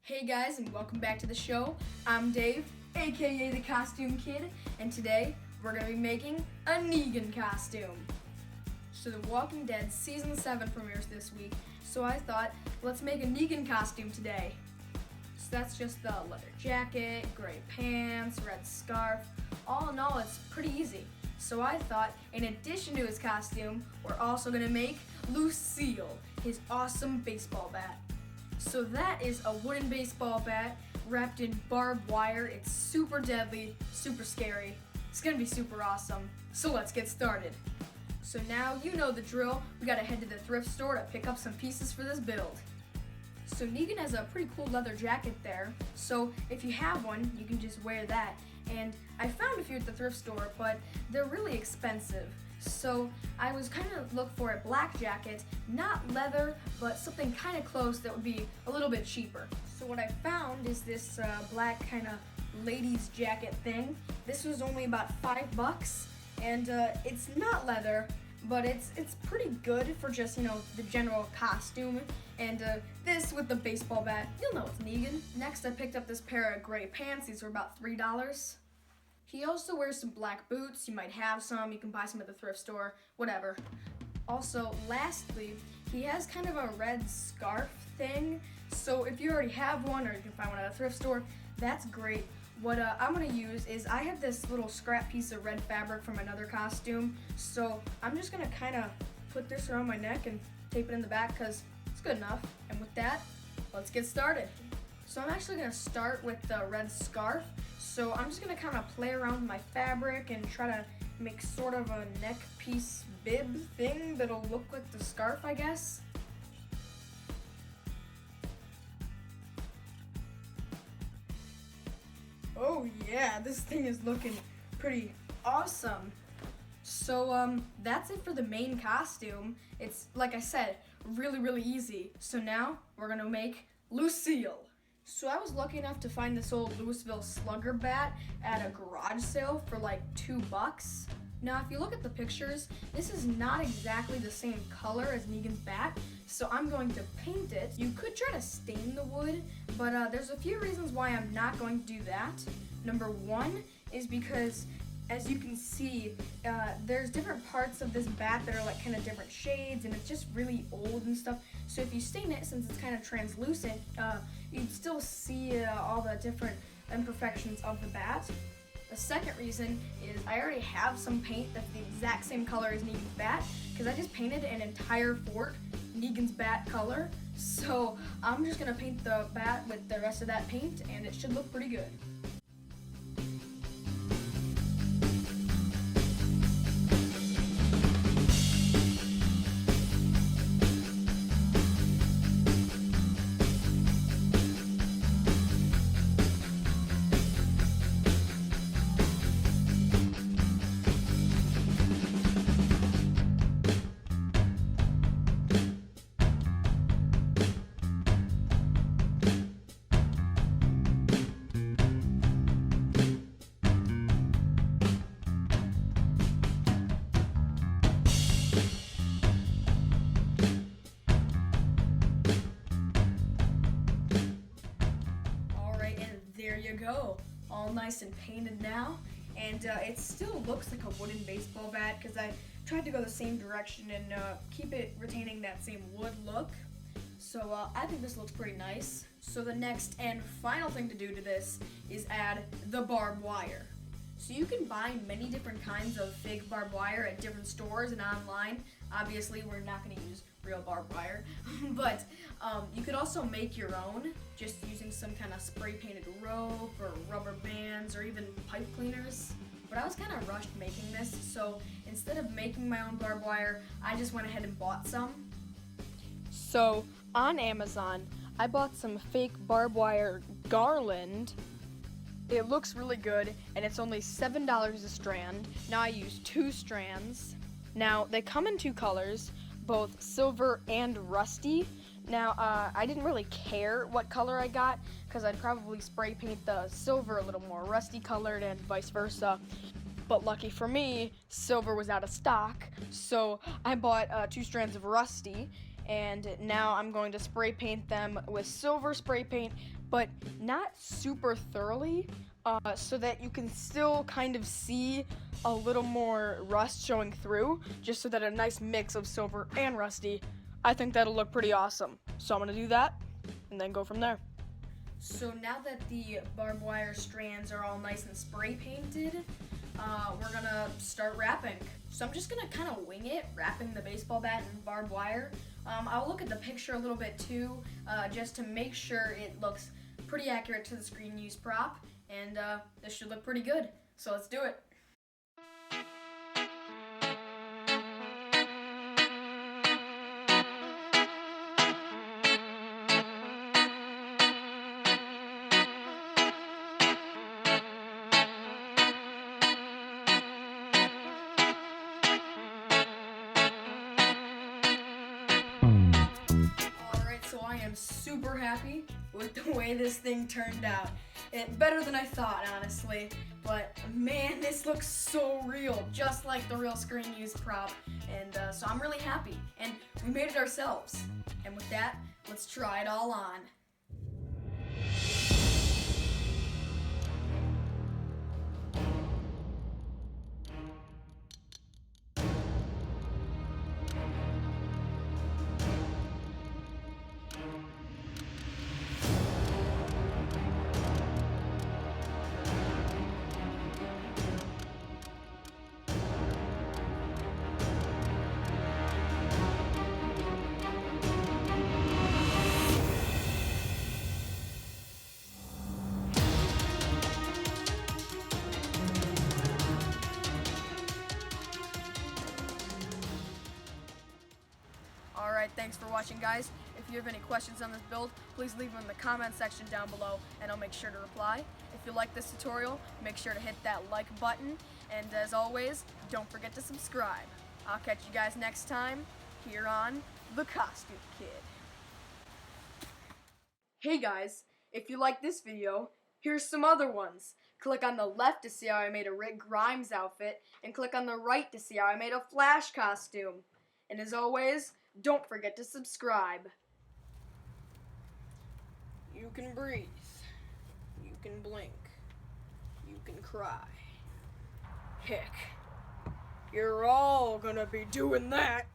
Hey guys, and welcome back to the show. I'm Dave, aka the Costume Kid, and today we're going to be making a Negan costume. So The Walking Dead Season 7 premieres this week, so I thought, let's make a Negan costume today. So that's just the leather jacket, gray pants, red scarf. All in all, it's pretty easy. So I thought, in addition to his costume, we're also going to make Lucille, his awesome baseball bat. So that is a wooden baseball bat wrapped in barbed wire. It's super deadly, super scary. It's gonna be super awesome. So let's get started. So now you know the drill. We gotta head to the thrift store to pick up some pieces for this build. So Negan has a pretty cool leather jacket there. So if you have one, you can just wear that. And I found a few at the thrift store, but they're really expensive. So I was kind of looking for a black jacket, not leather, but something kind of close that would be a little bit cheaper. So what I found is this black kind of ladies jacket thing. This was only about $5, and it's not leather, but it's pretty good for just, the general costume. And this with the baseball bat, you'll know it's Negan. Next, I picked up this pair of gray pants. These were about $3. He also wears some black boots. You might have some. You can buy some at the thrift store, whatever. Also, lastly, he has kind of a red scarf thing. So if you already have one, or you can find one at a thrift store, that's great. What I'm gonna use is I have this little scrap piece of red fabric from another costume. So I'm just gonna kind of put this around my neck and tape it in the back because it's good enough. And with that, let's get started. So I'm actually gonna start with the red scarf. So I'm just gonna kind of play around with my fabric and try to make sort of a neck piece bib thing that'll look like the scarf, I guess. Oh yeah, this thing is looking pretty awesome. So that's it for the main costume. It's, like I said, really easy. So now we're gonna make Lucille. So I was lucky enough to find this old Louisville Slugger bat at a garage sale for like $2. Now if you look at the pictures, this is not exactly the same color as Negan's bat, so I'm going to paint it. You could try to stain the wood, but there's a few reasons why I'm not going to do that. Number one is because, as you can see, there's different parts of this bat that are like kind of different shades, and it's just really old and stuff. So if you stain it, since it's kind of translucent, you'd still see all the different imperfections of the bat. The second reason is I already have some paint that's the exact same color as Negan's bat, because I just painted an entire fort Negan's bat color. So I'm just gonna paint the bat with the rest of that paint, and it should look pretty good. There you go, all nice and painted now, and it still looks like a wooden baseball bat because I tried to go the same direction and keep it retaining that same wood look. So I think this looks pretty nice. So the next and final thing to do to this is add the barbed wire. So you can buy many different kinds of fake barbed wire at different stores and online. Obviously, we're not going to use real barbed wire, but you could also make your own just using some kind of spray painted rope or rubber bands or even pipe cleaners. But I was kind of rushed making this, so instead of making my own barbed wire, I just went ahead and bought some. So on Amazon, I bought some fake barbed wire garland. It looks really good, and it's only $7 a strand. Now I used 2 strands. Now they come in 2 colors, both silver and rusty. Now I didn't really care what color I got because I'd probably spray paint the silver a little more rusty colored and vice versa. But lucky for me, silver was out of stock, so I bought 2 strands of rusty, and now I'm going to spray paint them with silver spray paint but not super thoroughly, so that you can still kind of see a little more rust showing through, just so that a nice mix of silver and rusty. I think that'll look pretty awesome. So I'm gonna do that and then go from there. So now that the barbed wire strands are all nice and spray painted, we're gonna start wrapping. So I'm just gonna kind of wing it, wrapping the baseball bat in barbed wire. I'll look at the picture a little bit too, just to make sure it looks pretty accurate to the screen use prop, and this should look pretty good. So let's do it. So I am super happy with the way this thing turned out. Better than I thought, honestly. But man, this looks so real, just like the real screen use prop. And so I'm really happy. And we made it ourselves. And with that, let's try it all on. Alright, thanks for watching, guys. If you have any questions on this build, please leave them in the comment section down below, and I'll make sure to reply. If you like this tutorial, make sure to hit that like button, and as always, don't forget to subscribe. I'll catch you guys next time, here on The Costume Kid. Hey guys, if you like this video, here's some other ones. Click on the left to see how I made a Rick Grimes outfit, and click on the right to see how I made a Flash costume. And as always, don't forget to subscribe. You can breathe. You can blink. You can cry. Heck, you're all gonna be doing that.